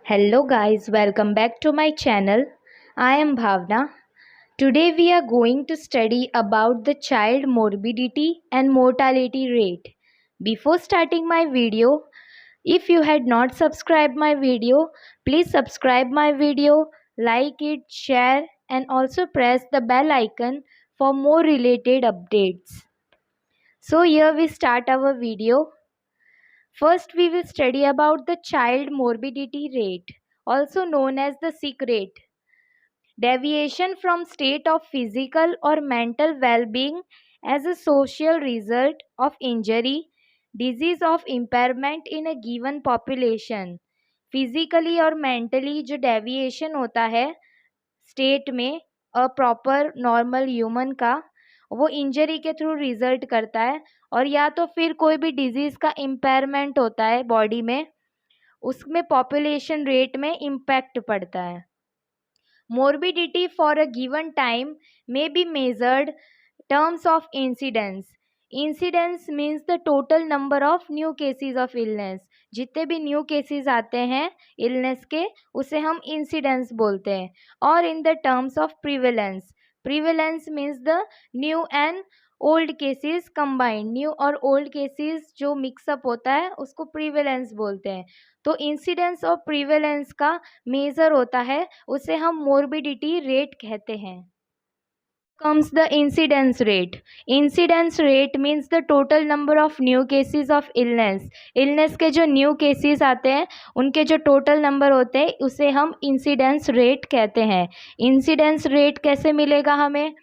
Hello guys, welcome back to my channel. I am Bhavna. Today we are going to study about the child morbidity and mortality rate. Before starting my video, if you had not subscribed my video, please subscribe my video, like it, share and also press the bell icon for more related updates. So here we start our video. First, we will study about the child morbidity rate, also known as the sick rate. Deviation from state of physical or mental well-being as a social result of injury, disease of impairment in a given population. Physically और mentally जो deviation होता है state में a proper normal human का, वो injury के through result करता है और या तो फिर कोई भी डिजीज़ का इम्पेयरमेंट होता है बॉडी में, उसमें पॉपुलेशन रेट में इम्पैक्ट पड़ता है. Morbidity for a given time may be measured terms of incidence. Incidence means the total number of new cases of illness. जितने भी न्यू केसेस आते हैं इलनेस के, उसे हम इंसिडेंस बोलते हैं. और in the terms of prevalence. Prevalence means the new and old cases combined. New और ओल्ड केसेस जो मिक्सअप होता है उसको प्रिवेलेंस बोलते हैं. तो इंसिडेंस और प्रिवेलेंस का मेजर होता है, उसे हम मोर्बिडिटी रेट कहते हैं. Comes the incidence rate. Incidence rate means the total number of new cases of illness. illness के जो न्यू केसेस आते हैं उनके जो टोटल नंबर होते हैं उसे हम इंसिडेंस रेट कहते हैं. इंसिडेंस रेट कैसे मिलेगा हमें?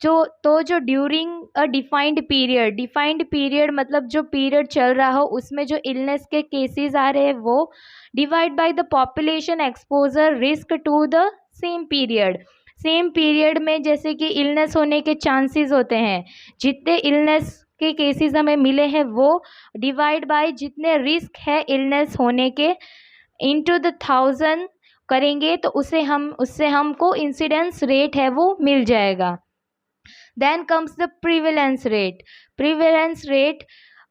जो ड्यूरिंग अ डिफाइंड पीरियड मतलब जो पीरियड चल रहा हो उसमें जो इलनेस के केसेस आ रहे हैं वो divide by the population exposure risk to the same period. Same period में जैसे कि इलनेस होने के चांसेस होते हैं, जितने इलनेस के केसेस हमें मिले हैं वो डिवाइड बाय जितने रिस्क है इलनेस होने के इनटू द 1000 करेंगे तो उससे हमको इंसिडेंस रेट है वो मिल जाएगा. Then comes the prevalence rate. Prevalence rate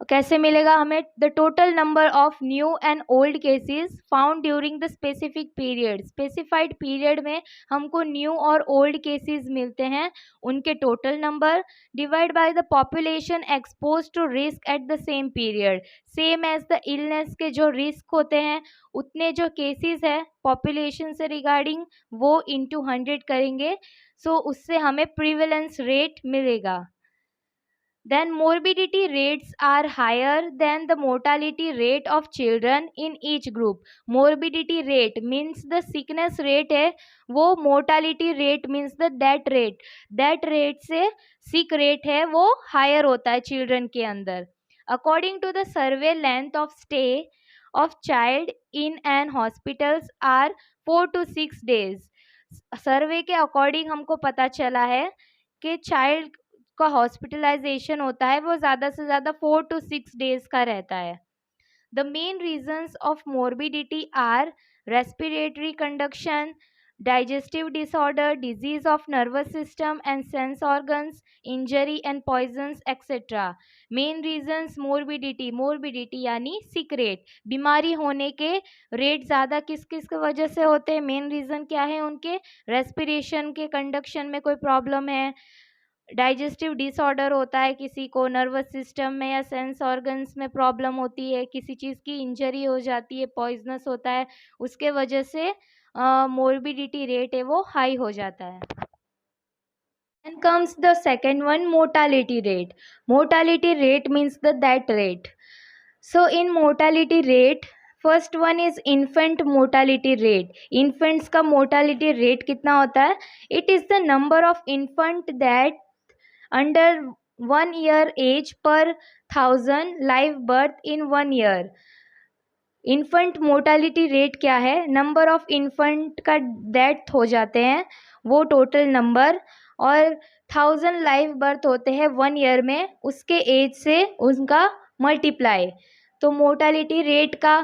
कैसे मिलेगा हमें? The total number of new and old cases found during the specific period. Specified period में हमको न्यू और ओल्ड केसेस मिलते हैं, उनके total number divide by the population expose to risk at the same period. Same as the illness के जो risk होते हैं उतने जो केसेस है पॉपुलेशन से रिगार्डिंग वो इंटू 100 करेंगे, सो उससे हमें प्रिवेलेंस रेट मिलेगा. Then morbidity rates are higher than the mortality rate of children in each group. Morbidity rate means the sickness rate है वो, mortality rate means the death rate. Death rate से sick rate है वो higher होता है children के अंदर. According to the survey, length of stay of child in an hospitals are 4 to 6 days. सर्वे के अकॉर्डिंग हमको पता चला है कि चाइल्ड का हॉस्पिटलाइजेशन होता है वो ज़्यादा से ज़्यादा 4 to 6 डेज का रहता है. The main reasons of morbidity are respiratory condition, digestive disorder, disease of nervous system and sense organs, injury and poisons etc. Main reasons morbidity यानी सिक रेट. बीमारी होने के रेट ज़्यादा किस किस की वजह से होते हैं? मेन रीज़न क्या है उनके? रेस्पिरेशन के कंडक्शन में कोई प्रॉब्लम है, डाइजेस्टिव डिसऑर्डर होता है किसी को, नर्वस सिस्टम में या सेंस ऑर्गन्स में प्रॉब्लम होती है, किसी चीज़ की इंजरी हो जाती है, पॉइजनस होता है, उसके वजह से मोर्बिडिटी रेट है वो हाई हो जाता है. Then comes the second one, mortality rate. Mortality rate means the death rate. So in mortality rate, first one is infant mortality rate. Infants का मोर्टालिटी रेट कितना होता है? It is the number of infant that under 1 year age per 1000 live birth in 1 year. Infant mortality rate क्या है? Number of infant का death हो जाते हैं वो टोटल नंबर, और 1000 लाइव बर्थ होते हैं 1 year में, उसके एज से उनका मल्टीप्लाई. तो मोर्टालिटी रेट का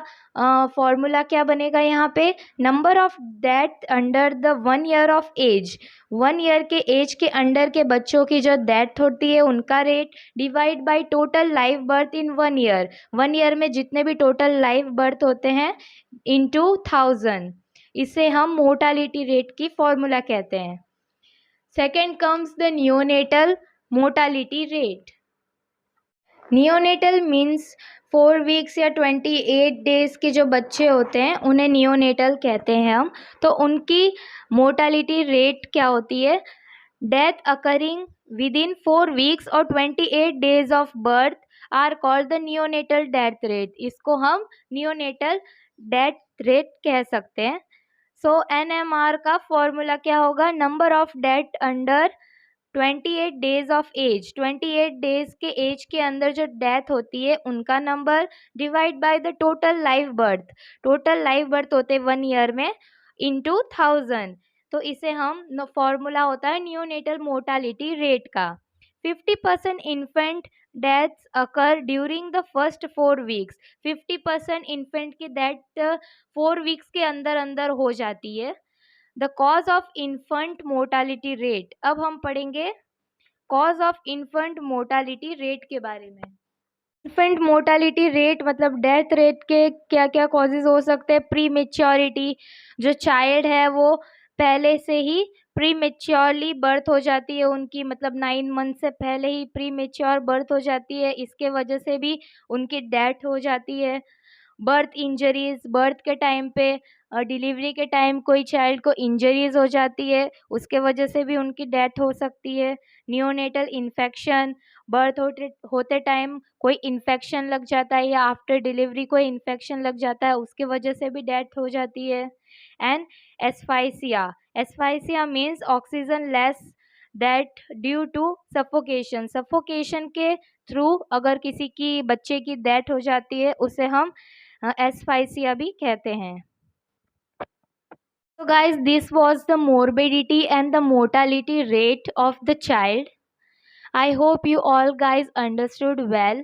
फॉर्मूला क्या बनेगा यहाँ पे, number of death under the 1 year of age, 1 year के एज के अंडर के बच्चों की जो डेथ होती है उनका rate divide by total live birth in 1 year, 1 year में जितने भी टोटल लाइव बर्थ होते हैं इंटू 1000, इसे हम मोर्टालिटी रेट की फॉर्मूला कहते हैं। Second comes the neonatal mortality rate. Neonatal means 4 weeks या 28 डेज के जो बच्चे होते हैं उन्हें नियोनेटल कहते हैं हम। तो उनकी मोर्टालिटी रेट क्या होती है, death occurring within 4 weeks और 28 days of birth are called the neonatal death rate. इसको हम नियोनेटल डेथ रेट कह सकते हैं। सो NMR का फॉर्मूला क्या होगा, number of death under 28 days of age, 28 days के एज के अंदर जो डेथ होती है उनका number divide by the total live birth, total live birth होते हैं 1 ईयर में, इंटू 1000। तो इसे हम फॉर्मूला होता है नियोनेटल मोर्टालिटी रेट का। 50% infant deaths occur during the first 4 weeks, 50% infant की डेथ 4 वीक्स के अंदर अंदर हो जाती है। The cause of infant mortality rate, अब हम पढ़ेंगे cause of infant mortality rate के बारे में। इन्फेंट मोर्टालिटी रेट मतलब डेथ रेट के क्या क्या कॉजेज हो सकते हैं, प्री मेच्योरिटी, जो चाइल्ड है वो पहले से ही प्री मेच्योरली बर्थ हो जाती है उनकी, मतलब 9 मंथ से पहले ही प्री मेच्योर बर्थ हो जाती है, इसके वजह से भी उनकी डेथ हो जाती है। बर्थ इंजरीज, बर्थ के टाइम पे डिलीवरी के टाइम कोई चाइल्ड को इंजरीज हो जाती है, उसके वजह से भी उनकी डेथ हो सकती है। नियोनेटल इन्फेक्शन, बर्थ होते टाइम कोई इन्फेक्शन लग जाता है या आफ्टर डिलीवरी कोई इन्फेक्शन लग जाता है, उसके वजह से भी डेथ हो जाती है। And asphyxia, asphyxia means oxygen less that due to suffocation, suffocation के थ्रू अगर किसी की बच्चे की डेथ हो जाती है उसे हम एस्फाइसिया भी कहते हैं। So guys, this was the morbidity and the mortality rate of the child. I hope you all guys understood well,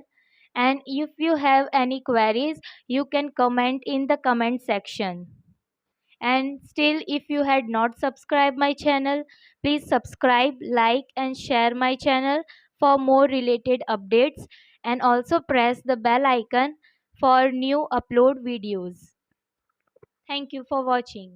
and if you have any queries you can comment in the comment section. And still, if you had not subscribed my channel, please subscribe, like and share my channel for more related updates, and also press the bell icon for new upload videos. Thank you for watching.